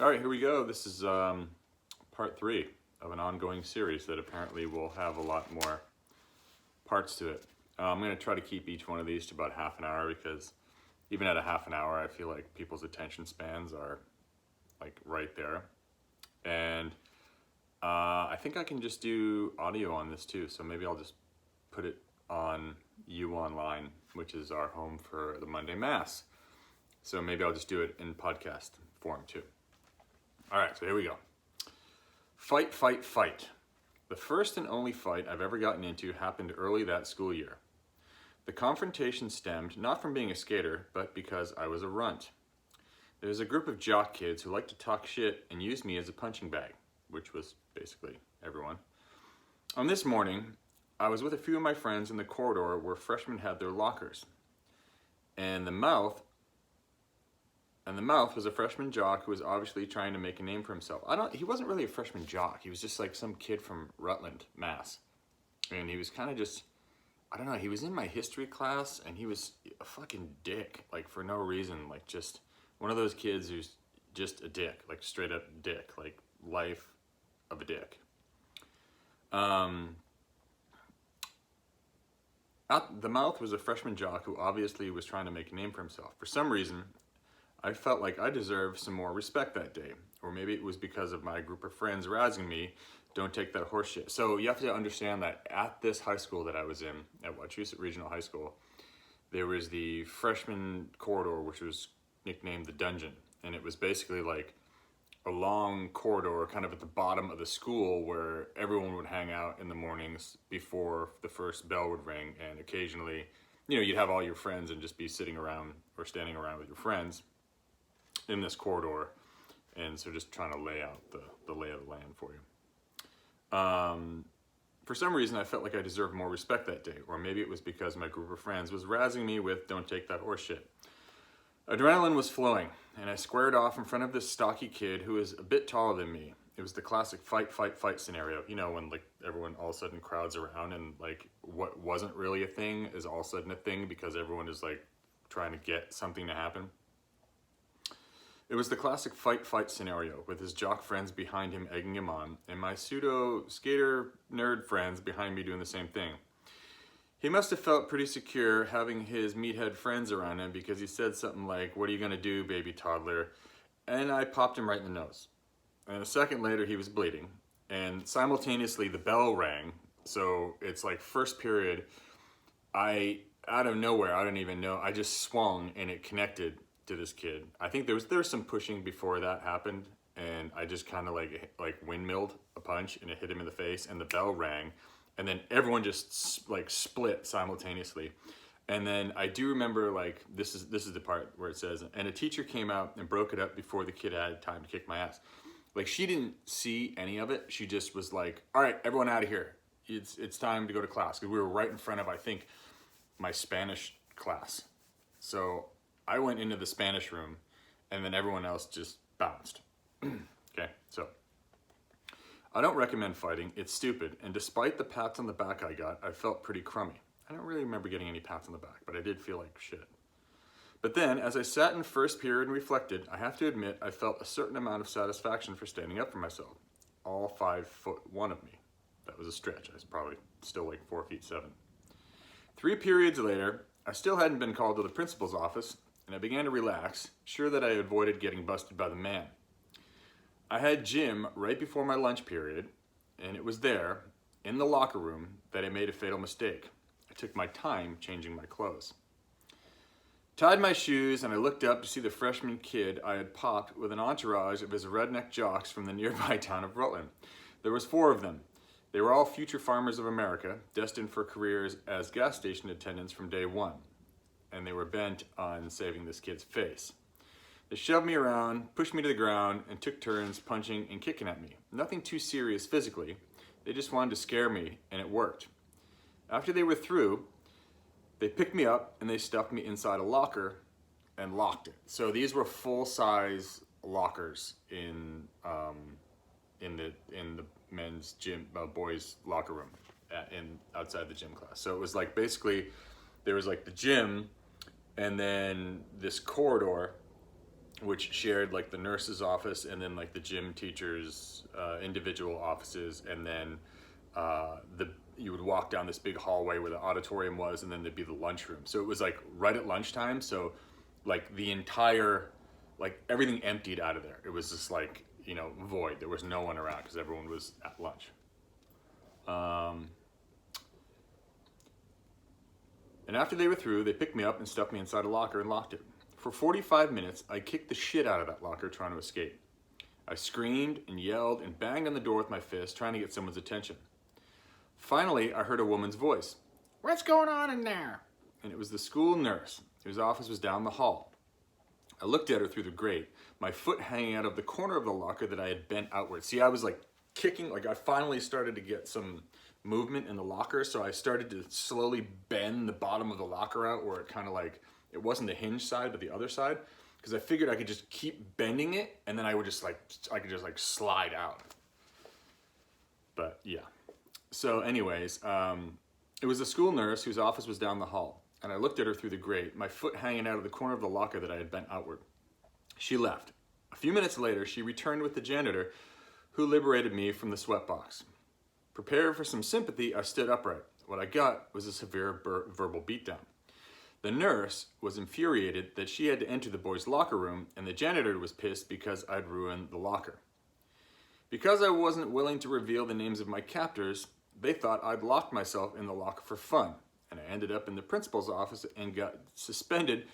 All right, here we go. This is part three of an ongoing series that apparently will have a lot more parts to it. I'm going to try to keep each one of these to about half an hour because even at a half an hour, I feel like people's attention spans are like right there. And I think I can just do audio on this too. So maybe I'll just put it on U Online, which is our home for the Monday Mass. So maybe I'll just do it in podcast form too. All right, so here we go. Fight, fight, fight. The first and only fight I've ever gotten into happened early that school year. The confrontation stemmed not from being a skater, but because I was a runt. There was a group of jock kids who liked to talk shit and use me as a punching bag, which was basically everyone. On this morning, I was with a few of my friends in the corridor where freshmen had their lockers. And the mouth was a freshman jock who was obviously trying to make a name for himself. He wasn't really a freshman jock. He was just like some kid from Rutland, Mass. And he was kind of just, I don't know, he was in my history class and he was a fucking dick, like for no reason, like just one of those kids who's just a dick, like straight up dick, like life of a dick. The mouth was a freshman jock who obviously was trying to make a name for himself. For some reason, I felt like I deserved some more respect that day. Or maybe it was because of my group of friends razzing me, don't take that horse shit. So you have to understand that at this high school that I was in, at Wachusett Regional High School, there was the freshman corridor, which was nicknamed the Dungeon. And it was basically like a long corridor kind of at the bottom of the school where everyone would hang out in the mornings before the first bell would ring. And occasionally, you'd have all your friends and just be sitting around or standing around with your friends in this corridor, and so just trying to lay out the lay of the land for you. For some reason, I felt like I deserved more respect that day, or maybe it was because my group of friends was razzing me with "Don't take that horse shit." Adrenaline was flowing, and I squared off in front of this stocky kid who was a bit taller than me. It was the classic fight, fight, fight scenario. When like everyone all of a sudden crowds around and like what wasn't really a thing is all of a sudden a thing because everyone is like trying to get something to happen. It was the classic fight, fight scenario with his jock friends behind him egging him on, and my pseudo skater nerd friends behind me doing the same thing. He must have felt pretty secure having his meathead friends around him because he said something like, "What are you gonna do, baby toddler?" And I popped him right in the nose. And a second later, he was bleeding, and simultaneously the bell rang. So it's like first period, out of nowhere, I don't even know, I just swung and it connected to this kid. I think there was some pushing before that happened, and I just kind of like windmilled a punch and it hit him in the face, and the bell rang, and then everyone just like split simultaneously. And then I do remember like this is the part where it says, and a teacher came out and broke it up before the kid had time to kick my ass. Like she didn't see any of it. She just was like, "All right, everyone out of here. It's time to go to class." Because we were right in front of, I think, my Spanish class. So I went into the Spanish room, and then everyone else just bounced. Okay, so I don't recommend fighting. It's stupid, and despite the pats on the back I got, I felt pretty crummy. I don't really remember getting any pats on the back, but I did feel like shit. But then, as I sat in first period and reflected, I have to admit I felt a certain amount of satisfaction for standing up for myself. All 5'1" of me. That was a stretch. I was probably still like 4'7". 3 periods later, I still hadn't been called to the principal's office, and I began to relax, sure that I avoided getting busted by the man. I had gym right before my lunch period, and it was there, in the locker room, that I made a fatal mistake. I took my time changing my clothes. Tied my shoes, and I looked up to see the freshman kid I had popped with an entourage of his redneck jocks from the nearby town of Rutland. There was 4 of them. They were all future farmers of America, destined for careers as gas station attendants from day one, and they were bent on saving this kid's face. They shoved me around, pushed me to the ground, and took turns punching and kicking at me. Nothing too serious physically. They just wanted to scare me, and it worked. After they were through, they picked me up and they stuffed me inside a locker and locked it. So these were full-size lockers in the men's gym, boys' locker room, outside the gym class. So it was like basically there was like the gym, and then this corridor which shared like the nurse's office and then like the gym teacher's individual offices, and then you would walk down this big hallway where the auditorium was, and then there'd be the lunchroom. So it was like right at lunchtime. So like the entire, like everything emptied out of there. It was just like, you know, void. There was no one around because everyone was at lunch. And after they were through, they picked me up and stuffed me inside a locker and locked it. For 45 minutes, I kicked the shit out of that locker trying to escape. I screamed and yelled and banged on the door with my fist, trying to get someone's attention. Finally, I heard a woman's voice. "What's going on in there?" And it was the school nurse, whose office was down the hall. I looked at her through the grate, my foot hanging out of the corner of the locker that I had bent outward. See, I was like kicking, like I finally started to get some movement in the locker, so I started to slowly bend the bottom of the locker out where it kind of like, it wasn't the hinge side, but the other side, because I figured I could just keep bending it, and then I would just like, I could just like slide out. But yeah. So anyways, it was a school nurse whose office was down the hall, and I looked at her through the grate, my foot hanging out of the corner of the locker that I had bent outward. She left. A few minutes later, she returned with the janitor, who liberated me from the sweatbox. Prepared for some sympathy, I stood upright. What I got was a severe verbal beatdown. The nurse was infuriated that she had to enter the boys' locker room, and the janitor was pissed because I'd ruined the locker. Because I wasn't willing to reveal the names of my captors, they thought I'd locked myself in the locker for fun, and I ended up in the principal's office and got suspended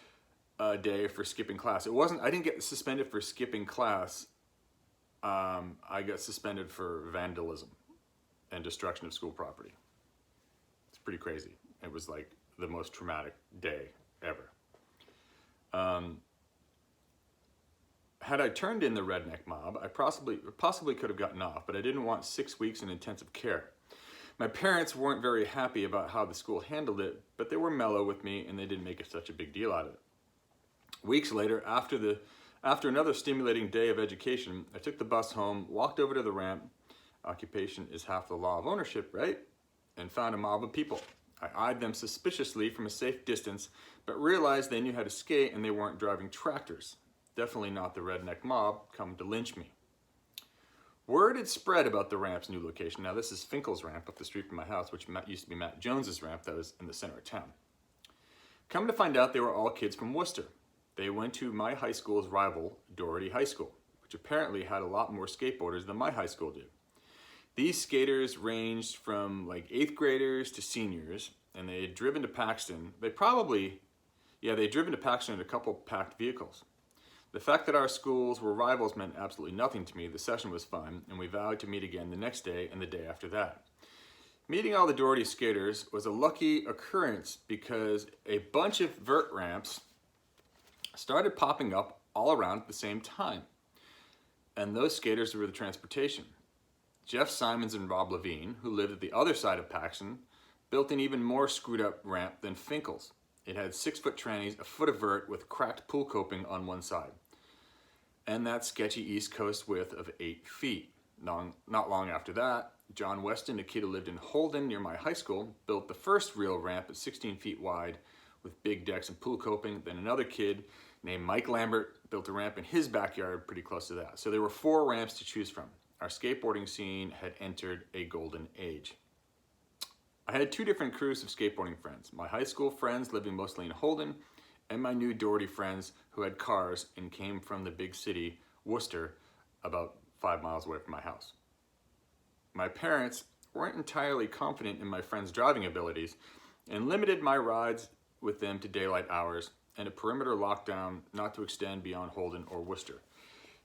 a day for skipping class. I didn't get suspended for skipping class. I got suspended for vandalism and destruction of school property. It's pretty crazy. It was like the most traumatic day ever. Had I turned in the redneck mob, I possibly could have gotten off, but I didn't want 6 weeks in intensive care. My parents weren't very happy about how the school handled it, but they were mellow with me and they didn't make such a big deal out of it. Weeks later, after another stimulating day of education, I took the bus home, walked over to the ramp, occupation is half the law of ownership, right? And found a mob of people. I eyed them suspiciously from a safe distance, but realized they knew how to skate and they weren't driving tractors. Definitely not the redneck mob come to lynch me. Word had spread about the ramp's new location. Now this is Finkel's ramp up the street from my house, which used to be Matt Jones's ramp that was in the center of town. Come to find out, they were all kids from Worcester. They went to my high school's rival, Doherty High School, which apparently had a lot more skateboarders than my high school did. These skaters ranged from like 8th graders to seniors, and they had driven to Paxton. They'd driven to Paxton in a couple packed vehicles. The fact that our schools were rivals meant absolutely nothing to me. The session was fun, and we vowed to meet again the next day and the day after that. Meeting all the Doherty skaters was a lucky occurrence because a bunch of vert ramps started popping up all around at the same time. And those skaters were the transportation. Jeff Simons and Rob Levine, who lived at the other side of Paxton, built an even more screwed up ramp than Finkel's. It had 6-foot trannies, a foot of vert with cracked pool coping on one side. And that sketchy East Coast width of 8 feet. Not long after that, John Weston, a kid who lived in Holden near my high school, built the first real ramp at 16 feet wide with big decks and pool coping. Then another kid named Mike Lambert built a ramp in his backyard pretty close to that. So there were 4 ramps to choose from. Our skateboarding scene had entered a golden age. I had 2 different crews of skateboarding friends. My high school friends living mostly in Holden, and my new Doherty friends who had cars and came from the big city, Worcester, about 5 miles away from my house. My parents weren't entirely confident in my friends' driving abilities and limited my rides with them to daylight hours and a perimeter lockdown not to extend beyond Holden or Worcester.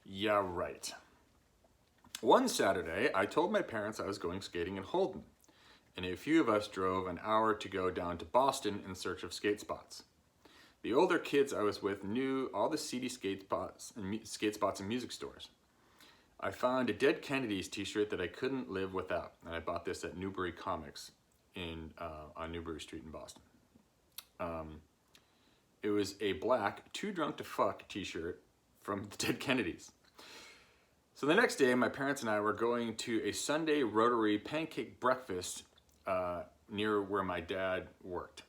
Yeah, right. One Saturday, I told my parents I was going skating in Holden, and a few of us drove an hour to go down to Boston in search of skate spots. The older kids I was with knew all the seedy skate spots and music stores. I found a Dead Kennedys t-shirt that I couldn't live without, and I bought this at Newbury Comics on Newbury Street in Boston. It was a black Too Drunk to Fuck t-shirt from the Dead Kennedys. So the next day, my parents and I were going to a Sunday Rotary pancake breakfast near where my dad worked.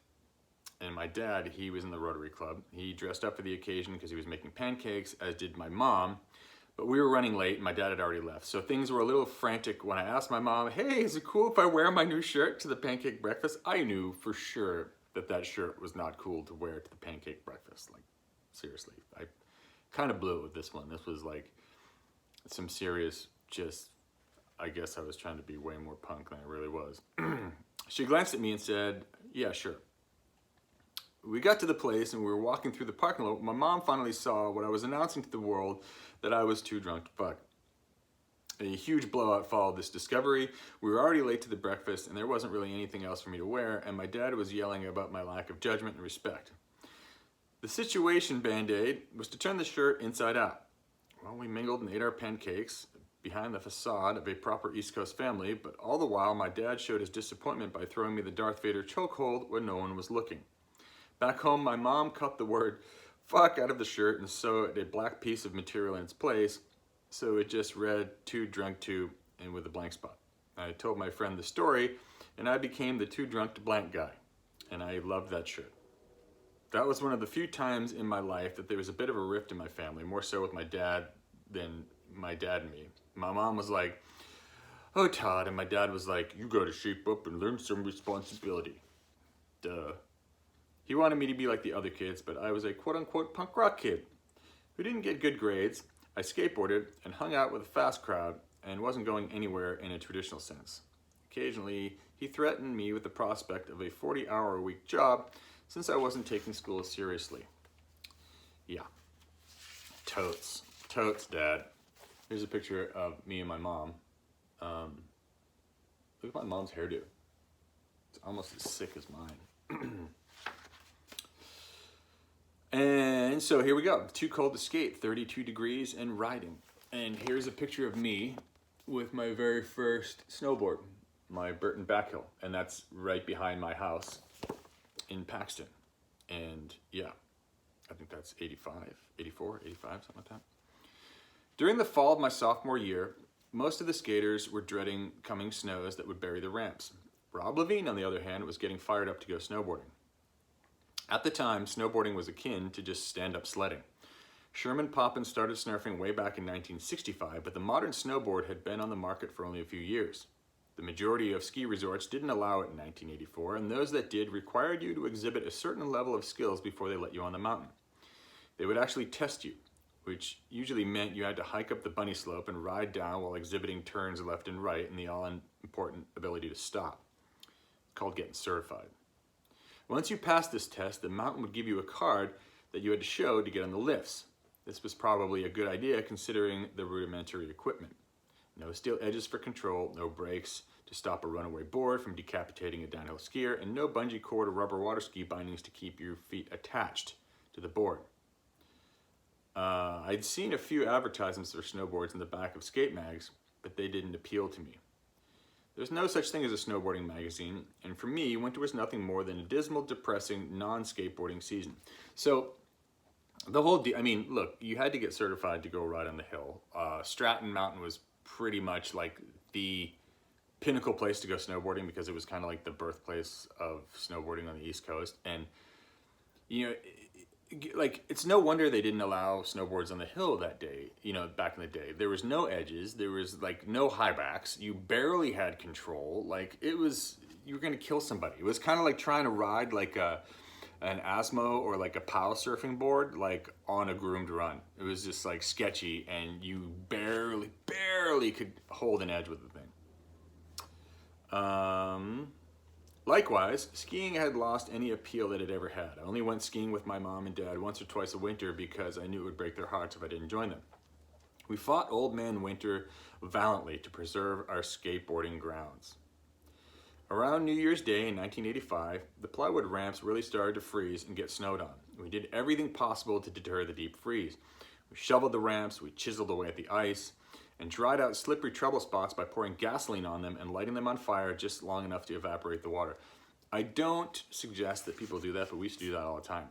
And my dad, he was in the Rotary Club. He dressed up for the occasion because he was making pancakes, as did my mom. But we were running late and my dad had already left. So things were a little frantic when I asked my mom, hey, is it cool if I wear my new shirt to the pancake breakfast? I knew for sure that that shirt was not cool to wear to the pancake breakfast. Like, seriously, I kind of blew it with this one. This was like some serious, just, I guess I was trying to be way more punk than I really was. She glanced at me and said, yeah, sure. We got to the place and we were walking through the parking lot. My mom finally saw what I was announcing to the world, that I was too drunk to fuck. A huge blowout followed this discovery. We were already late to the breakfast and there wasn't really anything else for me to wear, and my dad was yelling about my lack of judgment and respect. The situation, Band-Aid, was to turn the shirt inside out. Well, we mingled and ate our pancakes behind the facade of a proper East Coast family, but all the while my dad showed his disappointment by throwing me the Darth Vader chokehold when no one was looking. Back home, my mom cut the word fuck out of the shirt and sewed a black piece of material in its place, so it just read too drunk to and with a blank spot. I told my friend the story and I became the too drunk to blank guy, and I loved that shirt. That was one of the few times in my life that there was a bit of a rift in my family, more so with my dad than my dad and me. My mom was like, oh Todd, and my dad was like, you gotta shape up and learn some responsibility. Duh. He wanted me to be like the other kids, but I was a quote-unquote punk rock kid who didn't get good grades. I skateboarded and hung out with a fast crowd and wasn't going anywhere in a traditional sense. Occasionally, he threatened me with the prospect of a 40-hour-a-week job since I wasn't taking school seriously. Yeah. Totes. Totes, Dad. Here's a picture of me and my mom. Look at my mom's hairdo. It's almost as sick as mine. And so here we go. Too cold to skate, 32 degrees and riding. And here's a picture of me with my very first snowboard, my Burton Backhill. And that's right behind my house in Paxton. And yeah, I think that's 85, 84, 85, something like that. During the fall of my sophomore year, most of the skaters were dreading coming snows that would bury the ramps. Rob Levine, on the other hand, was getting fired up to go snowboarding. At the time, snowboarding was akin to just stand-up sledding. Sherman Poppins started snurfing way back in 1965, but the modern snowboard had been on the market for only a few years. The majority of ski resorts didn't allow it in 1984, and those that did required you to exhibit a certain level of skills before they let you on the mountain. They would actually test you, which usually meant you had to hike up the bunny slope and ride down while exhibiting turns left and right and the all-important ability to stop. It's called getting certified. Once you passed this test, the mountain would give you a card that you had to show to get on the lifts. This was probably a good idea considering the rudimentary equipment. No steel edges for control, no brakes to stop a runaway board from decapitating a downhill skier, and no bungee cord or rubber water ski bindings to keep your feet attached to the board. I'd seen a few advertisements for snowboards in the back of skate mags, but they didn't appeal to me. There's no such thing as a snowboarding magazine, and for me, winter was nothing more than a dismal, depressing, non-skateboarding season. So, the whole look, you had to get certified to go ride on the hill. Stratton Mountain was pretty much like the pinnacle place to go snowboarding because it was kind of like the birthplace of snowboarding on the East Coast. And, you know, like, it's no wonder they didn't allow snowboards on the hill that day, you know, back in the day. There was no edges, there was like no high backs, you barely had control, like it was, you were gonna kill somebody. It was kind of like trying to ride like an Asmo or like a POW surfing board, like on a groomed run. It was just like sketchy and you barely could hold an edge with the thing. Likewise, skiing had lost any appeal that it ever had. I only went skiing with my mom and dad once or twice a winter because I knew it would break their hearts if I didn't join them. We fought old man winter valiantly to preserve our skateboarding grounds. Around New Year's Day in 1985, the plywood ramps really started to freeze and get snowed on. We did everything possible to deter the deep freeze. We shoveled the ramps, we chiseled away at the ice, and dried out slippery trouble spots by pouring gasoline on them and lighting them on fire just long enough to evaporate the water. I don't suggest that people do that, but we used to do that all the time.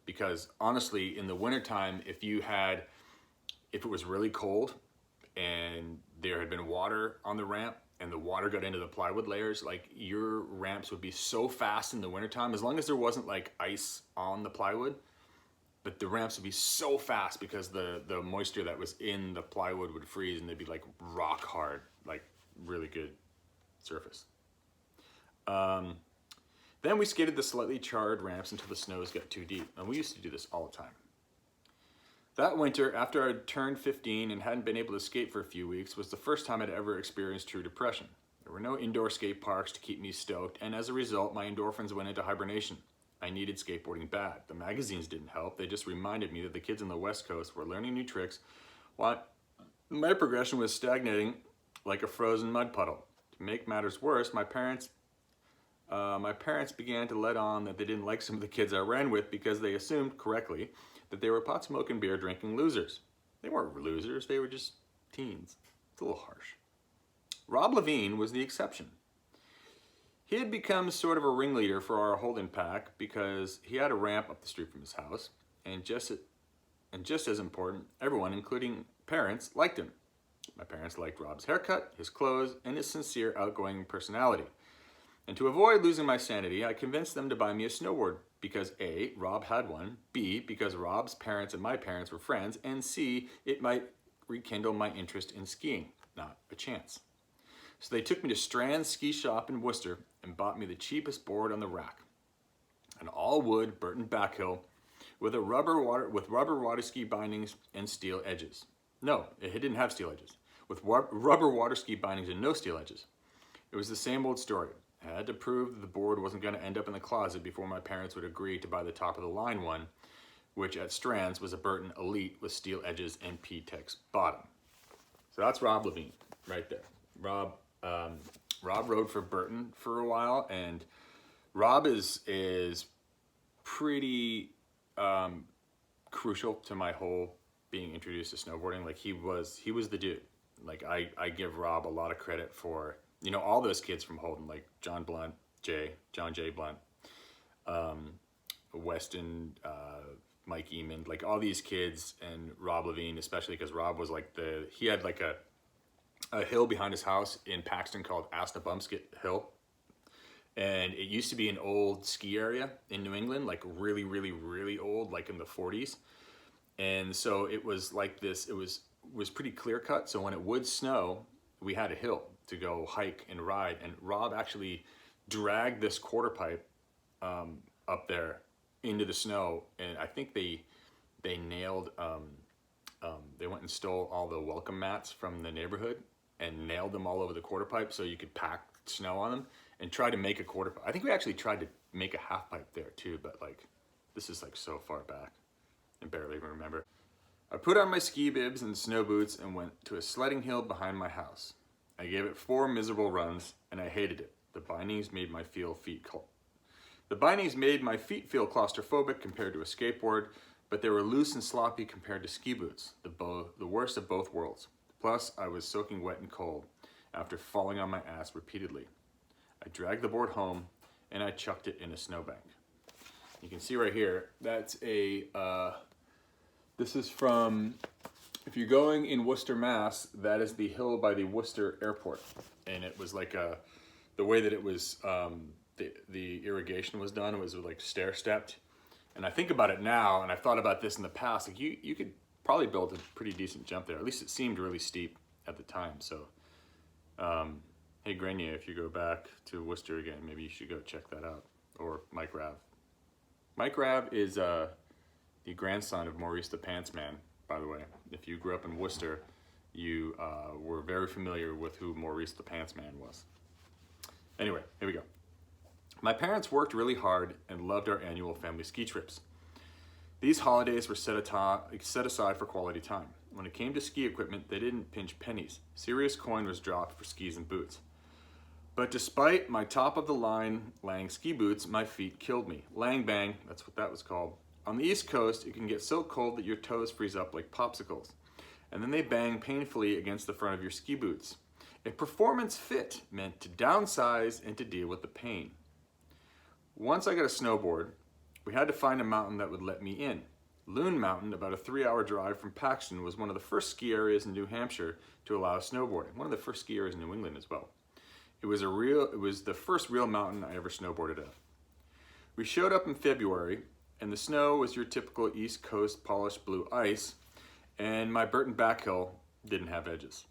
Because honestly, in the wintertime, if it was really cold and there had been water on the ramp and the water got into the plywood layers, like your ramps would be so fast in the wintertime, as long as there wasn't like ice on the plywood, but the ramps would be so fast because the moisture that was in the plywood would freeze and they'd be like rock hard, like really good surface. Then we skated the slightly charred ramps until the snows got too deep, and we used to do this all the time. That winter, after I'd turned 15 and hadn't been able to skate for a few weeks, was the first time I'd ever experienced true depression. There were no indoor skate parks to keep me stoked, and as a result, my endorphins went into hibernation. I needed skateboarding bad. The magazines didn't help. They just reminded me that the kids on the West Coast were learning new tricks while my progression was stagnating like a frozen mud puddle. To make matters worse, my parents began to let on that they didn't like some of the kids I ran with because they assumed, correctly, that they were pot-smoking, beer-drinking losers. They weren't losers, they were just teens. It's a little harsh. Rob Levine was the exception. He had become sort of a ringleader for our Holden pack because he had a ramp up the street from his house, and just as important, everyone, including parents, liked him. My parents liked Rob's haircut, his clothes, and his sincere, outgoing personality. And to avoid losing my sanity, I convinced them to buy me a snowboard because A, Rob had one, B, because Rob's parents and my parents were friends, and C, it might rekindle my interest in skiing. Not a chance. So they took me to Strand's ski shop in Worcester and bought me the cheapest board on the rack. An all-wood Burton backhill with rubber water ski bindings and steel edges. No, it didn't have steel edges. With rubber water ski bindings and no steel edges. It was the same old story. I had to prove that the board wasn't going to end up in the closet before my parents would agree to buy the top-of-the-line one, which at Strand's was a Burton Elite with steel edges and P-Tex bottom. So that's Rob Levine right there. Rob rode for Burton for a while, and Rob is pretty crucial to my whole being introduced to snowboarding. Like he was the dude. Like I give Rob a lot of credit for, you know, all those kids from Holden, like John J. Blunt, Weston, Mike Eamon, like all these kids, and Rob Levine, especially because Rob was like he had like a hill behind his house in Paxton called Asnabumskit Hill. And it used to be an old ski area in New England, like really, really, really old, like in the 40s. And so it was like this, it was pretty clear cut. So when it would snow, we had a hill to go hike and ride. And Rob actually dragged this quarter pipe up there into the snow. And I think they nailed, they went and stole all the welcome mats from the neighborhood and nailed them all over the quarter pipe so you could pack snow on them and try to make a quarter pipe. I think we actually tried to make a half pipe there too, but like, this is like so far back. I barely even remember. I put on my ski bibs and snow boots and went to a sledding hill behind my house. I gave it 4 miserable runs and I hated it. The bindings made my feet feel claustrophobic compared to a skateboard, but they were loose and sloppy compared to ski boots, the worst of both worlds. Plus, I was soaking wet and cold after falling on my ass repeatedly. I dragged the board home and I chucked it in a snowbank. You can see right here, that's this is from, if you're going in Worcester, Mass, that is the hill by the Worcester Airport. And it was like the way that it was, the irrigation was done, it was like stair-stepped. And I think about it now, and I've thought about this in the past, like you could probably build a pretty decent jump there. At least it seemed really steep at the time. So, hey Grenier, if you go back to Worcester again, maybe you should go check that out. Or Mike Rav. Mike Rav is the grandson of Maurice the Pants Man, by the way. If you grew up in Worcester, you were very familiar with who Maurice the Pants Man was. Anyway, here we go. My parents worked really hard and loved our annual family ski trips. These holidays were set aside for quality time. When it came to ski equipment, they didn't pinch pennies. Serious coin was dropped for skis and boots. But despite my top-of-the-line Lang ski boots, my feet killed me. Lang Bang, that's what that was called. On the East Coast, it can get so cold that your toes freeze up like popsicles. And then they bang painfully against the front of your ski boots. A performance fit meant to downsize and to deal with the pain. Once I got a snowboard, we had to find a mountain that would let me in. Loon Mountain, about a 3-hour drive from Paxton, was one of the first ski areas in New Hampshire to allow snowboarding. One of the first ski areas in New England as well. It was the first real mountain I ever snowboarded at. We showed up in February, and the snow was your typical East Coast polished blue ice, and my Burton backhill didn't have edges.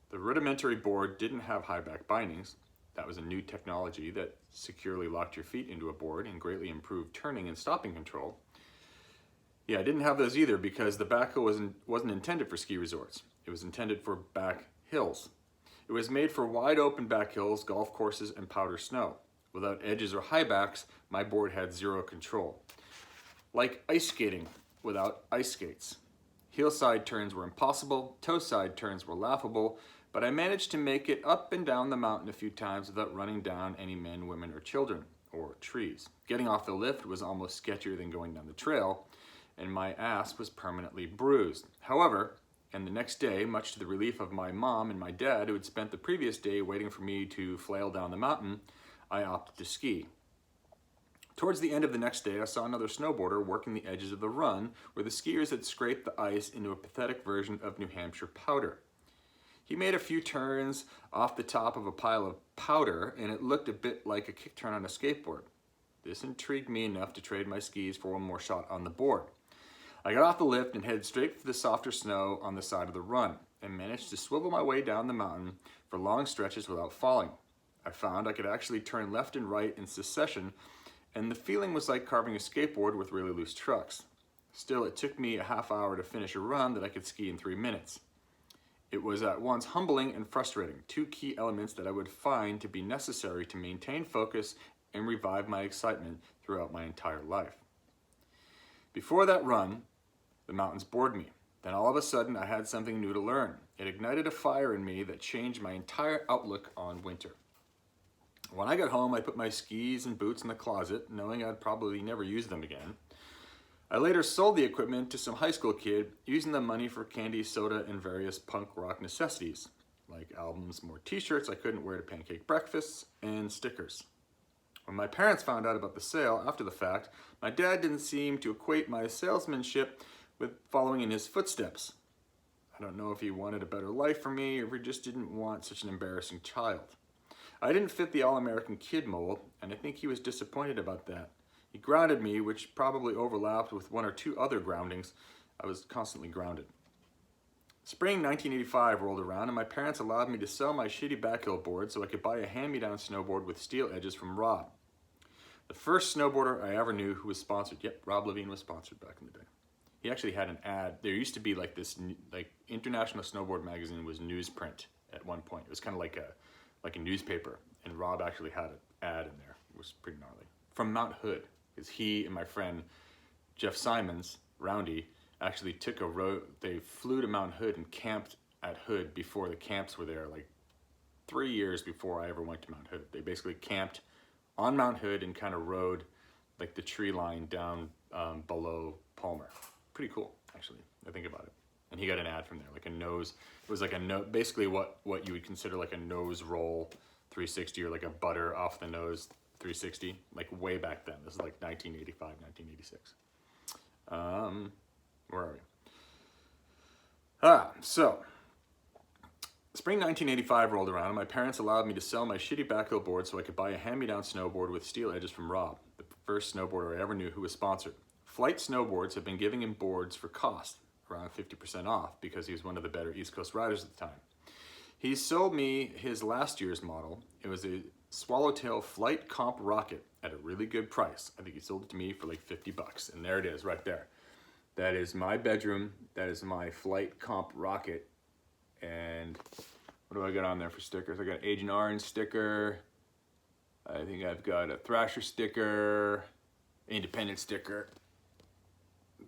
The rudimentary board didn't have high back bindings. That was a new technology that securely locked your feet into a board and greatly improved turning and stopping control. Yeah, I didn't have those either because the backhill wasn't intended for ski resorts. It was intended for back hills. It was made for wide open back hills, golf courses, and powder snow. Without edges or high backs, my board had zero control. Like ice skating without ice skates. Heel side turns were impossible, toe side turns were laughable, but I managed to make it up and down the mountain a few times without running down any men, women, or children, or trees. Getting off the lift was almost sketchier than going down the trail, and my ass was permanently bruised. However, and the next day, much to the relief of my mom and my dad, who had spent the previous day waiting for me to flail down the mountain, I opted to ski. Towards the end of the next day, I saw another snowboarder working the edges of the run where the skiers had scraped the ice into a pathetic version of New Hampshire powder. He made a few turns off the top of a pile of powder, and it looked a bit like a kick turn on a skateboard. This intrigued me enough to trade my skis for one more shot on the board. I got off the lift and headed straight for the softer snow on the side of the run, and managed to swivel my way down the mountain for long stretches without falling. I found I could actually turn left and right in succession, and the feeling was like carving a skateboard with really loose trucks. Still, it took me a half hour to finish a run that I could ski in 3 minutes. It was at once humbling and frustrating, two key elements that I would find to be necessary to maintain focus and revive my excitement throughout my entire life. Before that run, the mountains bored me. Then all of a sudden, I had something new to learn. It ignited a fire in me that changed my entire outlook on winter. When I got home, I put my skis and boots in the closet, knowing I'd probably never use them again. I later sold the equipment to some high school kid, using the money for candy, soda, and various punk rock necessities, like albums, more t-shirts I couldn't wear to pancake breakfasts, and stickers. When my parents found out about the sale after the fact, my dad didn't seem to equate my salesmanship with following in his footsteps. I don't know if he wanted a better life for me or if he just didn't want such an embarrassing child. I didn't fit the all-American kid mold, and I think he was disappointed about that. He grounded me, which probably overlapped with one or two other groundings. I was constantly grounded. Spring 1985 rolled around, and my parents allowed me to sell my shitty backhill board so I could buy a hand-me-down snowboard with steel edges from Rob. The first snowboarder I ever knew who was sponsored. Yep, Rob Levine was sponsored back in the day. He actually had an ad. There used to be like this, like International Snowboard Magazine was newsprint at one point. It was kind of like a newspaper, and Rob actually had an ad in there. It was pretty gnarly. From Mount Hood, because he and my friend Jeff Simons, Roundy, actually took a road. They flew to Mount Hood and camped at Hood before the camps were there, like 3 years before I ever went to Mount Hood. They basically camped on Mount Hood and kind of rode like the tree line down below Palmer. Pretty cool, actually, I think about it. And he got an ad from there, like a nose. It was like basically what you would consider like a nose roll 360 or like a butter off the nose 360, like way back then. This is like 1985, 1986. Where are we? So spring 1985 rolled around and my parents allowed me to sell my shitty backhill board so I could buy a hand-me-down snowboard with steel edges from Rob, the first snowboarder I ever knew who was sponsored. Flight Snowboards have been giving him boards for cost, around 50% off, because he was one of the better East Coast riders at the time. He sold me his last year's model. It was a Swallowtail Flight Comp Rocket at a really good price. I think he sold it to me for like $50, and there it is right there. That is my bedroom. That is my Flight Comp Rocket. And what do I got on there for stickers? I got an Agent Orange sticker. I think I've got a Thrasher sticker, Independent sticker.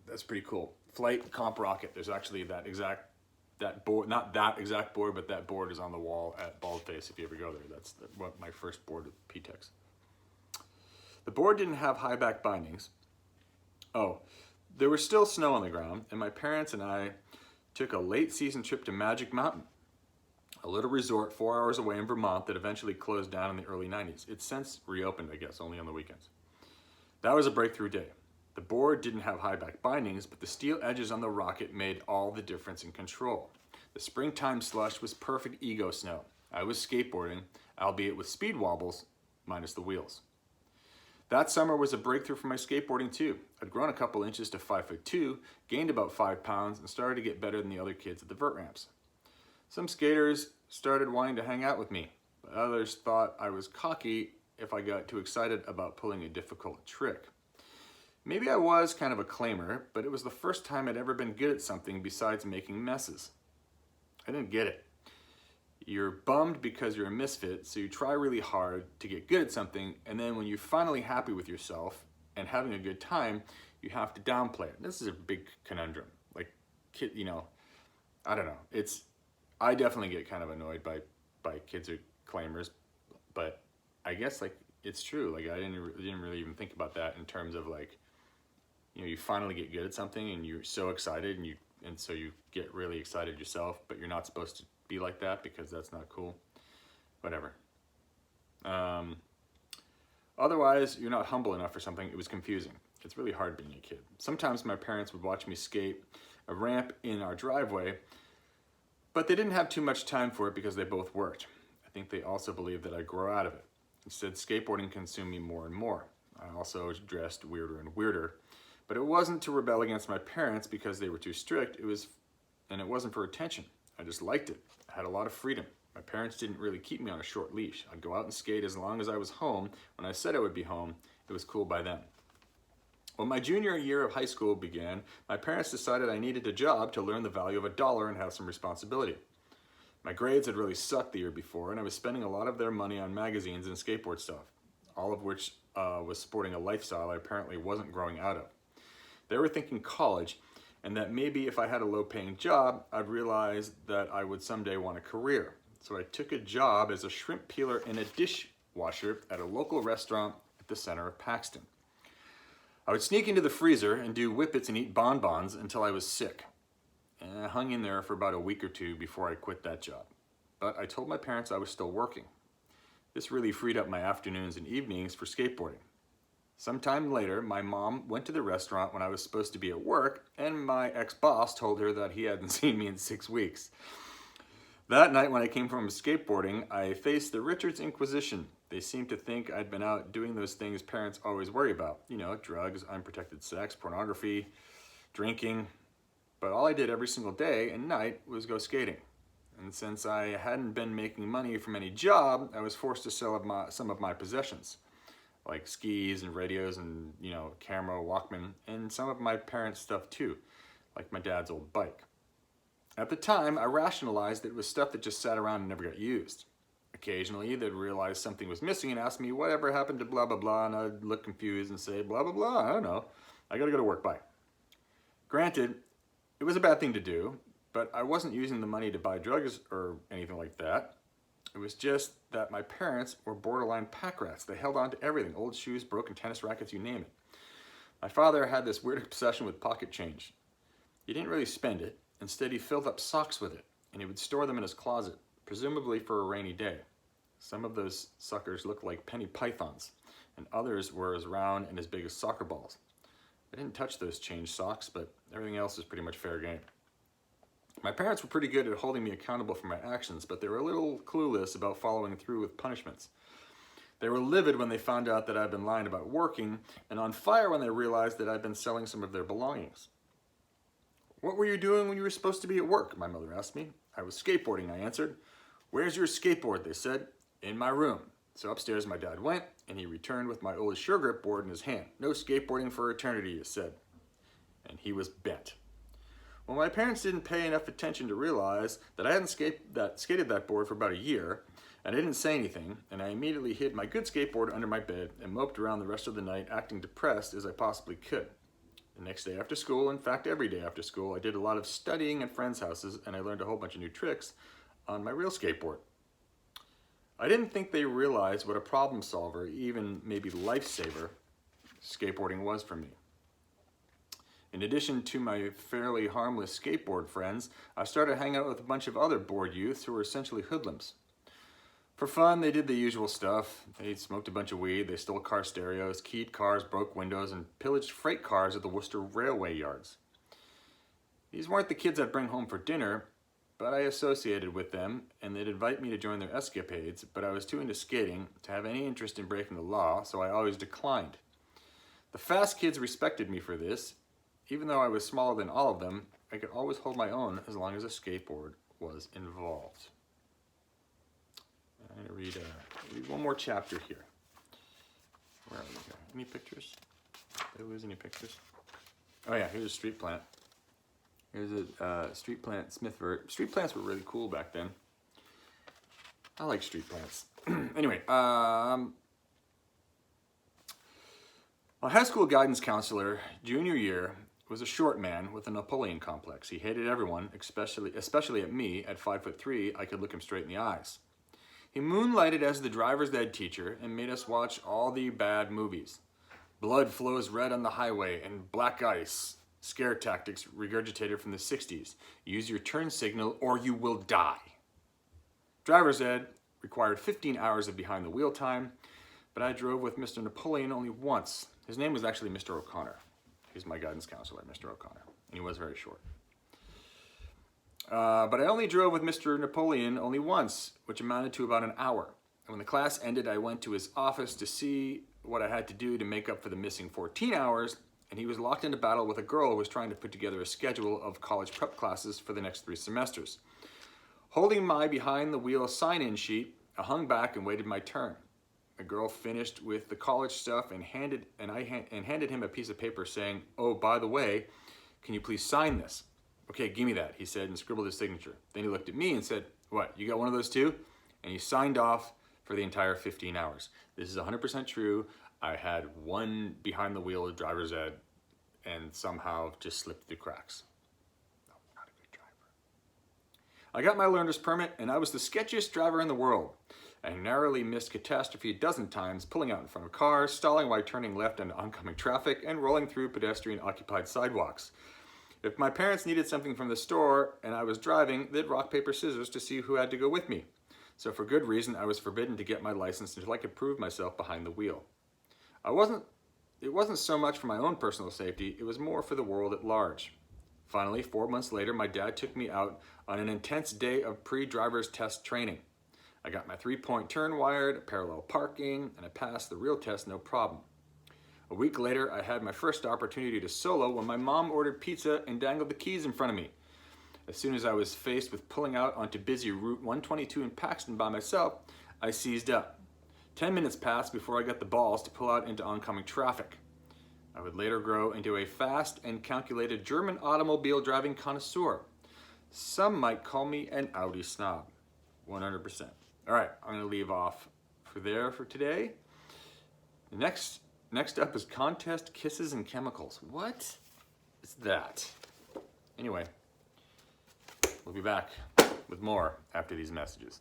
That's pretty cool. Flight Comp Rocket. There's actually that board, not that exact board, but that board is on the wall at Baldface if you ever go there. That's my first board with P-Tex. The board didn't have high back bindings. Oh, there was still snow on the ground, and my parents and I took a late season trip to Magic Mountain, a little resort 4 hours away in Vermont that eventually closed down in the early 90s. It's since reopened, I guess, only on the weekends. That was a breakthrough day. The board didn't have high back bindings, but the steel edges on the Rocket made all the difference in control. The springtime slush was perfect ego snow. I was skateboarding, albeit with speed wobbles, minus the wheels. That summer was a breakthrough for my skateboarding too. I'd grown a couple inches to 5'2", gained about 5 pounds, and started to get better than the other kids at the vert ramps. Some skaters started wanting to hang out with me, but others thought I was cocky if I got too excited about pulling a difficult trick. Maybe I was kind of a claimer, but it was the first time I'd ever been good at something besides making messes. I didn't get it. You're bummed because you're a misfit, so you try really hard to get good at something, and then when you're finally happy with yourself and having a good time, you have to downplay it. This is a big conundrum. Like, I don't know. I definitely get kind of annoyed by kids who claimers, but I guess like it's true. Like I didn't really even think about that in terms of like, you finally get good at something and you're so excited and so you get really excited yourself, but you're not supposed to be like that because that's not cool. Whatever. Otherwise, you're not humble enough for something. It was confusing. It's really hard being a kid. Sometimes my parents would watch me skate a ramp in our driveway, but they didn't have too much time for it because they both worked. I think they also believed that I'd grow out of it. Instead, skateboarding consumed me more and more. I also dressed weirder and weirder. But it wasn't to rebel against my parents because they were too strict. It wasn't for attention. I just liked it. I had a lot of freedom. My parents didn't really keep me on a short leash. I'd go out and skate as long as I was home. When I said I would be home, it was cool by them. When my junior year of high school began, my parents decided I needed a job to learn the value of $1 and have some responsibility. My grades had really sucked the year before, and I was spending a lot of their money on magazines and skateboard stuff, all of which was supporting a lifestyle I apparently wasn't growing out of. They were thinking college, and that maybe if I had a low-paying job, I'd realize that I would someday want a career. So I took a job as a shrimp peeler and a dishwasher at a local restaurant at the center of Paxton. I would sneak into the freezer and do whippets and eat bonbons until I was sick. And I hung in there for about a week or two before I quit that job. But I told my parents I was still working. This really freed up my afternoons and evenings for skateboarding. Sometime later, my mom went to the restaurant when I was supposed to be at work, and my ex-boss told her that he hadn't seen me in 6 weeks. That night when I came from skateboarding, I faced the Richards Inquisition. They seemed to think I'd been out doing those things parents always worry about. Drugs, unprotected sex, pornography, drinking. But all I did every single day and night was go skating. And since I hadn't been making money from any job, I was forced to sell some of my possessions, like skis and radios and, camera, Walkman, and some of my parents' stuff too, like my dad's old bike. At the time, I rationalized that it was stuff that just sat around and never got used. Occasionally, they'd realize something was missing and ask me whatever happened to blah, blah, blah, and I'd look confused and say, blah, blah, blah, I don't know. I gotta go to work, bye. Granted, it was a bad thing to do, but I wasn't using the money to buy drugs or anything like that. It was just that my parents were borderline pack rats. They held on to everything, old shoes, broken tennis rackets, you name it. My father had this weird obsession with pocket change. He didn't really spend it. Instead, he filled up socks with it, and he would store them in his closet, presumably for a rainy day. Some of those suckers looked like penny pythons, and others were as round and as big as soccer balls. I didn't touch those change socks, but everything else was pretty much fair game. My parents were pretty good at holding me accountable for my actions, but they were a little clueless about following through with punishments. They were livid when they found out that I'd been lying about working, and on fire when they realized that I'd been selling some of their belongings. "What were you doing when you were supposed to be at work?" my mother asked me. "I was skateboarding," I answered. "Where's your skateboard?" they said. "In my room." So upstairs my dad went, and he returned with my old Sure Grip board in his hand. "No skateboarding for eternity," he said. And he was bent. Well, my parents didn't pay enough attention to realize that I hadn't skated that board for about a year, and I didn't say anything, and I immediately hid my good skateboard under my bed and moped around the rest of the night, acting depressed as I possibly could. The next day after school, in fact every day after school, I did a lot of studying at friends' houses, and I learned a whole bunch of new tricks on my real skateboard. I didn't think they realized what a problem solver, even maybe lifesaver, skateboarding was for me. In addition to my fairly harmless skateboard friends, I started hanging out with a bunch of other bored youths who were essentially hoodlums. For fun, they did the usual stuff. They smoked a bunch of weed, they stole car stereos, keyed cars, broke windows, and pillaged freight cars at the Worcester railway yards. These weren't the kids I'd bring home for dinner, but I associated with them and they'd invite me to join their escapades, but I was too into skating to have any interest in breaking the law, so I always declined. The fast kids respected me for this. Even though I was smaller than all of them, I could always hold my own as long as a skateboard was involved. I'm going to read one more chapter here. Where are we here? Any pictures? Did I lose any pictures? Oh yeah, here's a street plant. Here's a street plant Smithford. Street plants were really cool back then. I like street plants. Anyway, my high school guidance counselor, junior year, was a short man with a Napoleon complex. He hated everyone, especially at me. At 5'3", I could look him straight in the eyes. He moonlighted as the driver's ed teacher and made us watch all the bad movies. Blood flows red on the highway and black ice. Scare tactics regurgitated from the 60s. Use your turn signal or you will die. Driver's ed required 15 hours of behind the wheel time, but I drove with Mr. Napoleon only once. His name was actually Mr. O'Connor. He's my guidance counselor, Mr. O'Connor, and he was very short. But I only drove with Mr. Napoleon only once, which amounted to about an hour. And when the class ended, I went to his office to see what I had to do to make up for the missing 14 hours, and he was locked into battle with a girl who was trying to put together a schedule of college prep classes for the next 3 semesters. Holding my behind-the-wheel sign-in sheet, I hung back and waited my turn. The girl finished with the college stuff and handed him a piece of paper saying, "Oh, by the way, can you please sign this?" "Okay, give me that," he said, and scribbled his signature. Then he looked at me and said, "What, you got one of those too?" And he signed off for the entire 15 hours. This is 100% true. I had one behind the wheel of driver's ed and somehow just slipped through cracks. No, not a good driver. I got my learner's permit and I was the sketchiest driver in the world. I narrowly missed catastrophe a dozen times, pulling out in front of cars, stalling while turning left into oncoming traffic, and rolling through pedestrian-occupied sidewalks. If my parents needed something from the store and I was driving, they'd rock, paper, scissors to see who had to go with me. So for good reason, I was forbidden to get my license until I could prove myself behind the wheel. It wasn't so much for my own personal safety, it was more for the world at large. Finally, 4 months later, my dad took me out on an intense day of pre-driver's test training. I got my 3-point turn wired, parallel parking, and I passed the real test no problem. A week later, I had my first opportunity to solo when my mom ordered pizza and dangled the keys in front of me. As soon as I was faced with pulling out onto busy Route 122 in Paxton by myself, I seized up. 10 minutes passed before I got the balls to pull out into oncoming traffic. I would later grow into a fast and calculated German automobile driving connoisseur. Some might call me an Audi snob. 100%. All right, I'm gonna leave off for today. Next up is Contest Kisses and Chemicals. What is that? Anyway, we'll be back with more after these messages.